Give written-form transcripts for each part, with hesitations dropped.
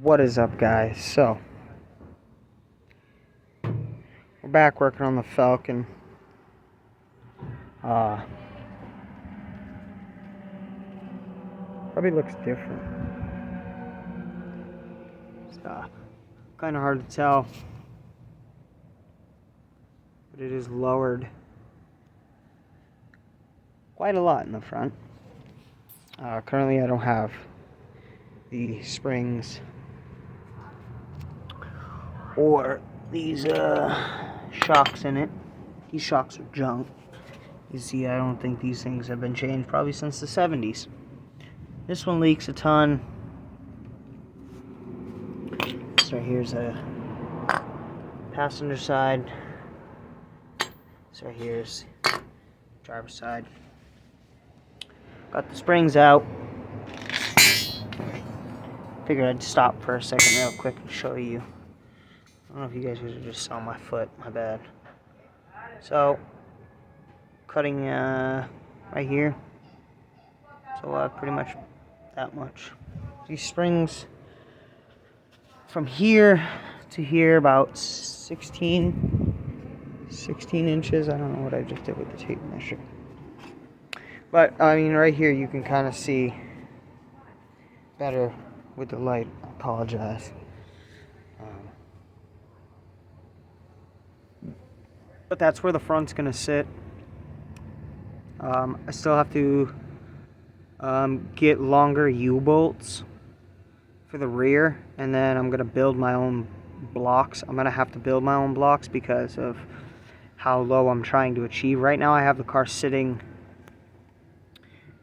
What is up, guys? So we're back working on the Falcon. Probably looks different. It's kind of hard to tell, but it is lowered quite a lot in the front. Currently I don't have the springs or these shocks in it. These shocks are junk. You see, I don't think these things have been changed probably since the 70s. This one leaks a ton. So here's a passenger side. So here's driver's side. Got the springs out. Figured I'd stop for a second real quick and show you. I don't know if you guys just saw my foot, my bad. So, cutting right here. So pretty much that much. These springs from here to here about 16 inches. I don't know what I just did with the tape measure. But, I mean, right here you can kind of see better with the light. I apologize. But that's where the front's going to sit. I still have to get longer U-bolts for the rear, and then I'm going to build my own blocks. I'm going to have to build my own blocks because of how low I'm trying to achieve. Right now I have the car sitting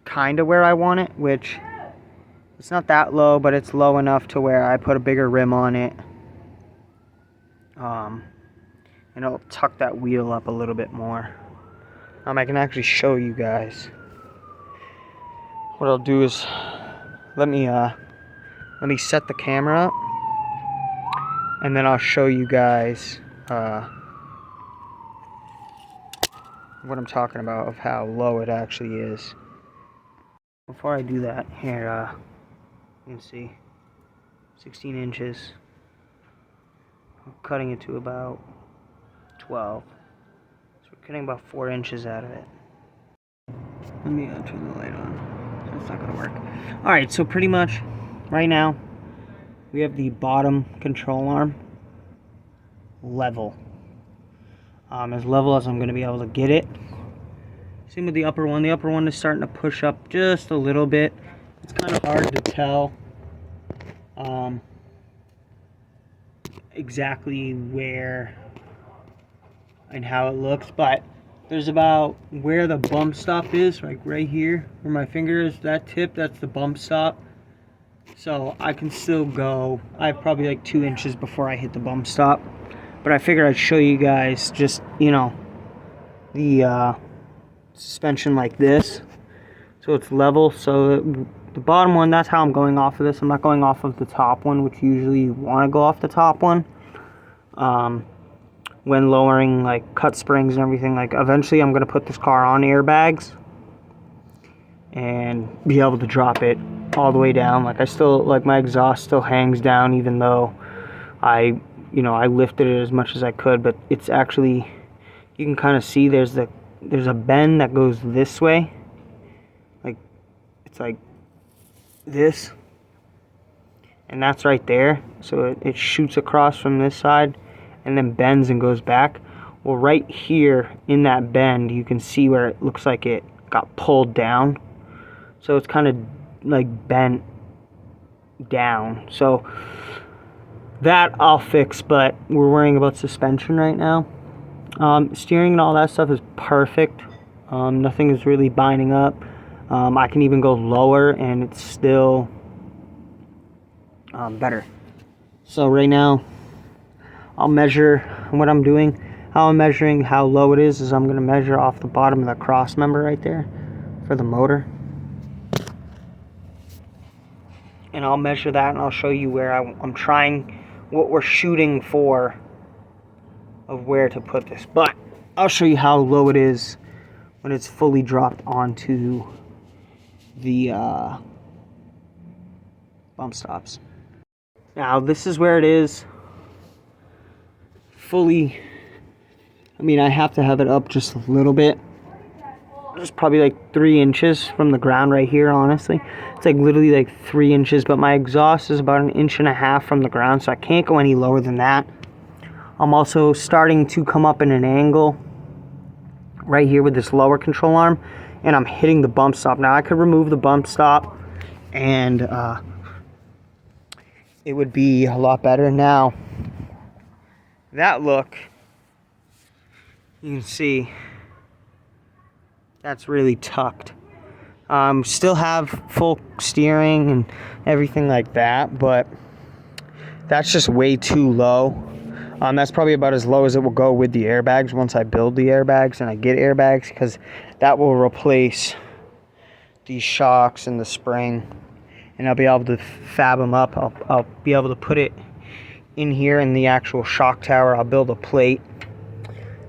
kind of where I want it, which it's not that low, but it's low enough to where I put a bigger rim on it. And it'll tuck that wheel up a little bit more. I can actually show you guys. What I'll do is let me set the camera up, and then I'll show you guys what I'm talking about of how low it actually is. Before I do that, here you can see 16 inches. I'm cutting it to about 12. So we're cutting about 4 inches out of it. Let me turn the light on. That's not going to work. Alright, so pretty much right now we have the bottom control arm level. As level as I'm going to be able to get it. Same with the upper one. The upper one is starting to push up just a little bit. It's kind of hard to tell exactly where and how it looks, but there's about where the bump stop is, like right here where my finger is, that tip, that's the bump stop. So I can still go. I have probably like 2 inches before I hit the bump stop, but I figured I'd show you guys just, you know, the suspension like this, so it's level. So the bottom one, that's how I'm going off of this. I'm not going off of the top one, which usually you want to go off the top one when lowering like cut springs and everything. Like eventually I'm going to put this car on airbags and be able to drop it all the way down. Like I still, like my exhaust still hangs down even though I lifted it as much as I could, but it's actually, you can kind of see there's a bend that goes this way, like it's like this, and that's right there. So it shoots across from this side and then bends and goes back. Well, right here in that bend you can see where it looks like it got pulled down, so it's kind of like bent down. So that I'll fix, but we're worrying about suspension right now. Steering and all that stuff is perfect. Nothing is really binding up. I can even go lower and it's still better. So right now I'll measure what I'm doing. How I'm measuring how low it is I'm going to measure off the bottom of the cross member right there for the motor. And I'll measure that and I'll show you where I'm trying, what we're shooting for of where to put this. But I'll show you how low it is when it's fully dropped onto the bump stops. Now this is where it is fully. I mean, I have to have it up just a little bit. It's probably like 3 inches from the ground right here, honestly. It's like literally like 3 inches, but my exhaust is about 1.5 inches from the ground, so I can't go any lower than that. I'm also starting to come up in an angle right here with this lower control arm, and I'm hitting the bump stop. Now I could remove the bump stop and it would be a lot better. Now that look, you can see that's really tucked. Still have full steering and everything like that, but that's just way too low. That's probably about as low as it will go with the airbags once I build the airbags and I get airbags, because that will replace these shocks and the spring, and I'll be able to fab them up. I'll be able to put it in here in the actual shock tower. I'll build a plate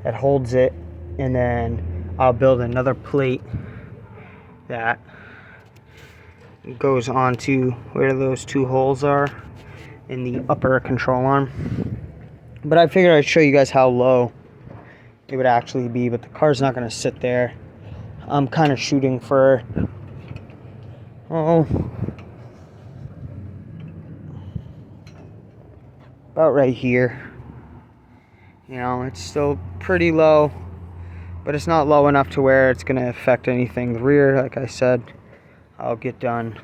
that holds it, and then I'll build another plate that goes onto where those 2 holes are in the upper control arm. But I figured I'd show you guys how low it would actually be, but the car's not going to sit there. I'm kind of shooting for, about right here. You know, it's still pretty low, but it's not low enough to where it's going to affect anything. The rear, like I said, I'll get done.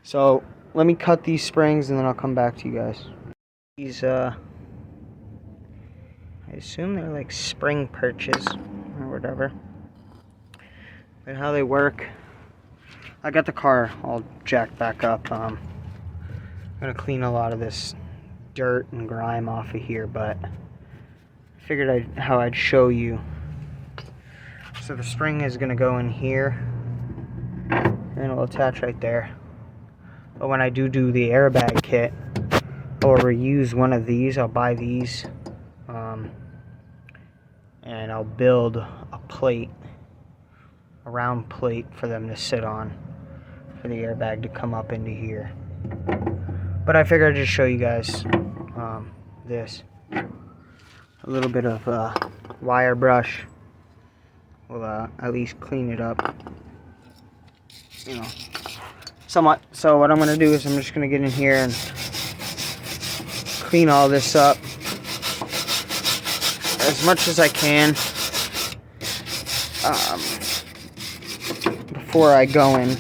So let me cut these springs and then I'll come back to you guys. These, I assume they're like spring perches or whatever. But how they work, I got the car all jacked back up. I'm gonna clean a lot of this dirt and grime off of here, but I figured how I'd show you. So the spring is gonna go in here and it'll attach right there. But when I do the airbag kit, I'll reuse one of these. I'll buy these, and I'll build a plate, a round plate for them to sit on, for the airbag to come up into here. But I figured I'd just show you guys this. A little bit of wire brush will at least clean it up, you know, somewhat. So what I'm going to do is I'm just going to get in here and clean all this up as much as I can before I go in.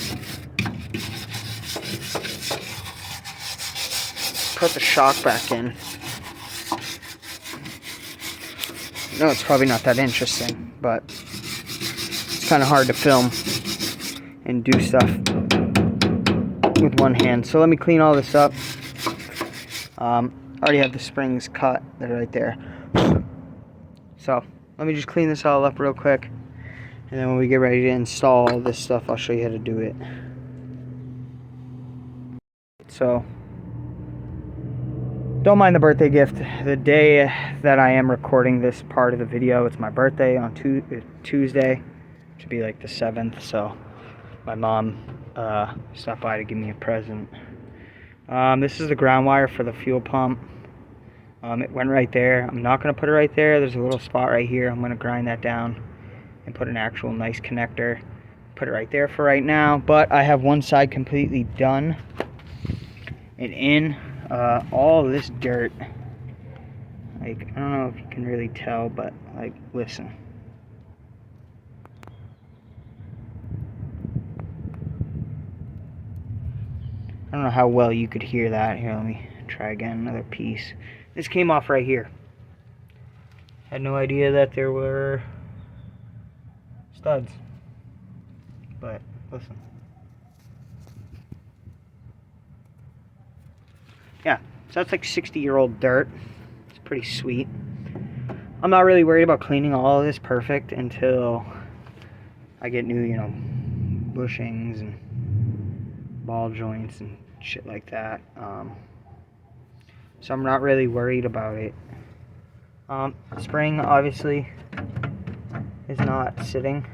Put the shock back in. No, it's probably not that interesting, but it's kind of hard to film and do stuff with one hand. So let me clean all this up. I already have the springs cut. They're right there. So let me just clean this all up real quick, and then when we get ready to install all this stuff, I'll show you how to do it. So don't mind the birthday gift. The day that I am recording this part of the video, it's my birthday on Tuesday, which would be like the 7th. So my mom stopped by to give me a present. This is the ground wire for the fuel pump. It went right there. I'm not going to put it right there. There's a little spot right here. I'm going to grind that down and put an actual nice connector. Put it right there for right now. But I have one side completely done. And in all this dirt, like, I don't know if you can really tell, but like, listen. I don't know how well you could hear that. Here, let me try again. Another piece. This came off right here. Had no idea that there were studs. But listen. Yeah, so that's like 60-year-old dirt. It's pretty sweet. I'm not really worried about cleaning all of this perfect until I get new, you know, bushings and ball joints and shit like that. So I'm not really worried about it. Spring obviously is not sitting.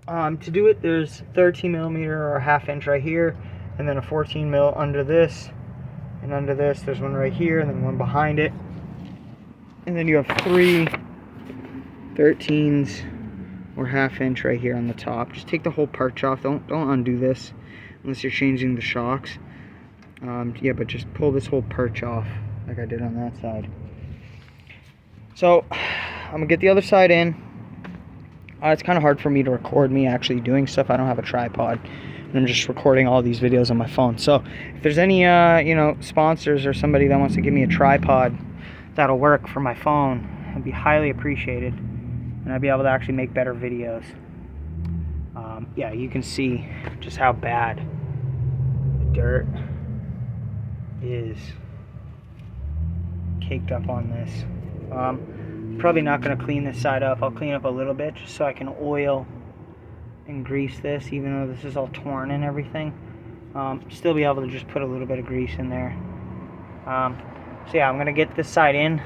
To do it, there's 13mm or a 1/2 inch right here, and then a 14 mil under this, and under this there's one right here, and then one behind it, and then you have 3 13s or 1/2 inch right here on the top. Just take the whole perch off. Don't undo this unless you're changing the shocks. Yeah, but just pull this whole perch off like I did on that side. So I'm gonna get the other side in. It's kind of hard for me to record me actually doing stuff. I don't have a tripod, and I'm just recording all these videos on my phone. So if there's any you know, sponsors or somebody that wants to give me a tripod that'll work for my phone, it'd be highly appreciated, and I'd be able to actually make better videos. Yeah, you can see just how bad the dirt is caked up on this. Probably not going to clean this side up. I'll clean up a little bit just so I can oil and grease this, even though this is all torn and everything. Still be able to just put a little bit of grease in there. So yeah, I'm going to get this side in,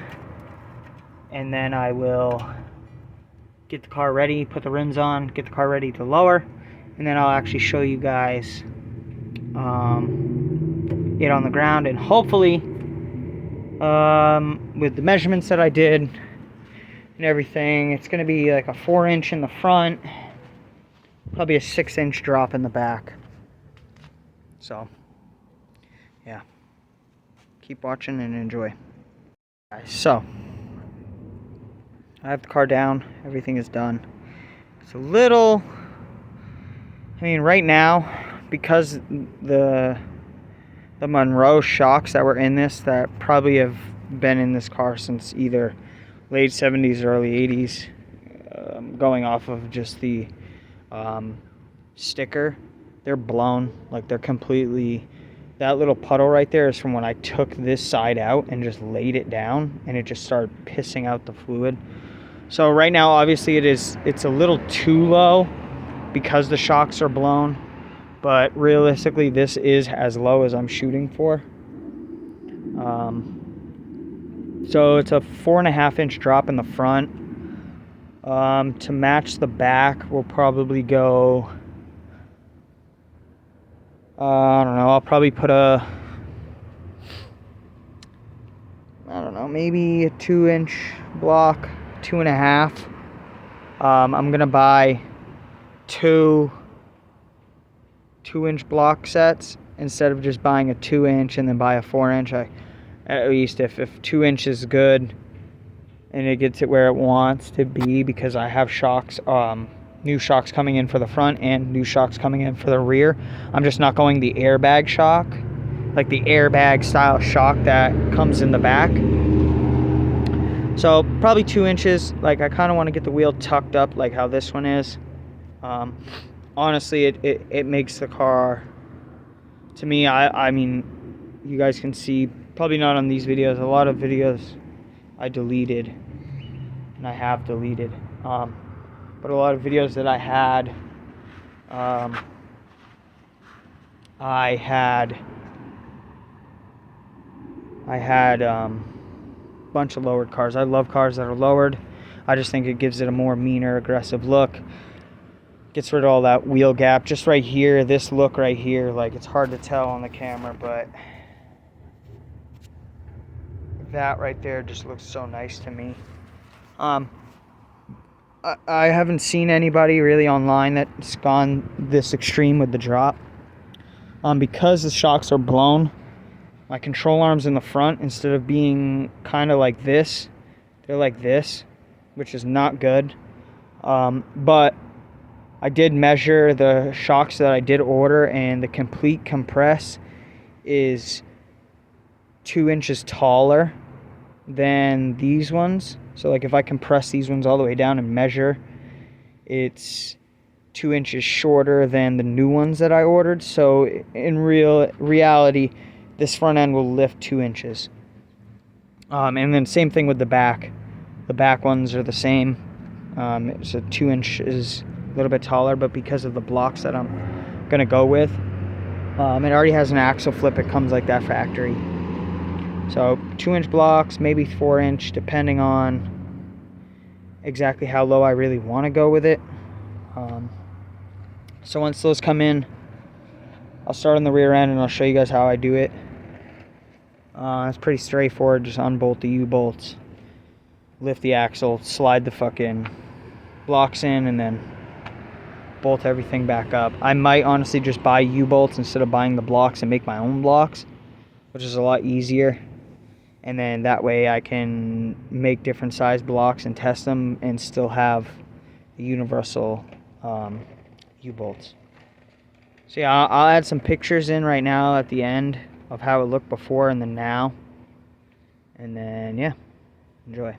and then I will get the car ready, put the rims on, get the car ready to lower, and then I'll actually show you guys it on the ground, and hopefully with the measurements that I did and everything, it's going to be like a 4-inch in the front, probably a 6-inch drop in the back. So yeah, keep watching and enjoy. So I have the car down, everything is done. It's a little, I mean, right now, because the Monroe shocks that were in this, that probably have been in this car since either late 70s or early 80s, going off of just the sticker, they're blown. Like, they're completely, that little puddle right there is from when I took this side out and just laid it down, and it just started pissing out the fluid. So right now, obviously, it's a little too low because the shocks are blown, but realistically, this is as low as I'm shooting for. So it's a 4.5-inch drop in the front. To match the back, we'll probably go, I don't know, I'll probably put a, I don't know, maybe a 2-inch block, 2.5. I'm gonna buy 2-inch block sets instead of just buying a 2-inch and then buy a 4-inch. At least if 2 inches is good and it gets it where it wants to be, because I have shocks, new shocks coming in for the front and new shocks coming in for the rear. I'm just not going the airbag shock, like the airbag style shock that comes in the back. So probably 2 inches. Like, I kind of want to get the wheel tucked up like how this one is. Honestly, it makes the car, to me, I mean, you guys can see, probably not on these videos, a lot of videos I deleted, and I have deleted, but a lot of videos that I had bunch of lowered cars. I love cars that are lowered. I just think it gives it a more meaner, aggressive look. Gets rid of all that wheel gap. Just right here, this look right here, like, it's hard to tell on the camera, but that right there just looks so nice to me. I haven't seen anybody really online that's gone this extreme with the drop. Because the shocks are blown, my control arms in the front, instead of being kind of like this, they're like this, which is not good. But I did measure the shocks that I did order, and the complete compress is 2 inches taller than these ones. So like, if I compress these ones all the way down and measure, it's 2 inches shorter than the new ones that I ordered. So in reality, this front end will lift 2 inches. And then same thing with the back. The back ones are the same. So 2 inches, a little bit taller, but because of the blocks that I'm gonna go with, it already has an axle flip. It comes like that factory. So 2-inch blocks, maybe 4-inch, depending on exactly how low I really want to go with it. So once those come in, I'll start on the rear end and I'll show you guys how I do it. It's pretty straightforward. Just unbolt the U-bolts, lift the axle, slide the fucking blocks in, and then bolt everything back up. I might honestly just buy U-bolts instead of buying the blocks and make my own blocks, which is a lot easier. And then that way I can make different size blocks and test them and still have the universal U-bolts. So yeah, I'll add some pictures in right now at the end of how it looked before and then now. And then, yeah, enjoy.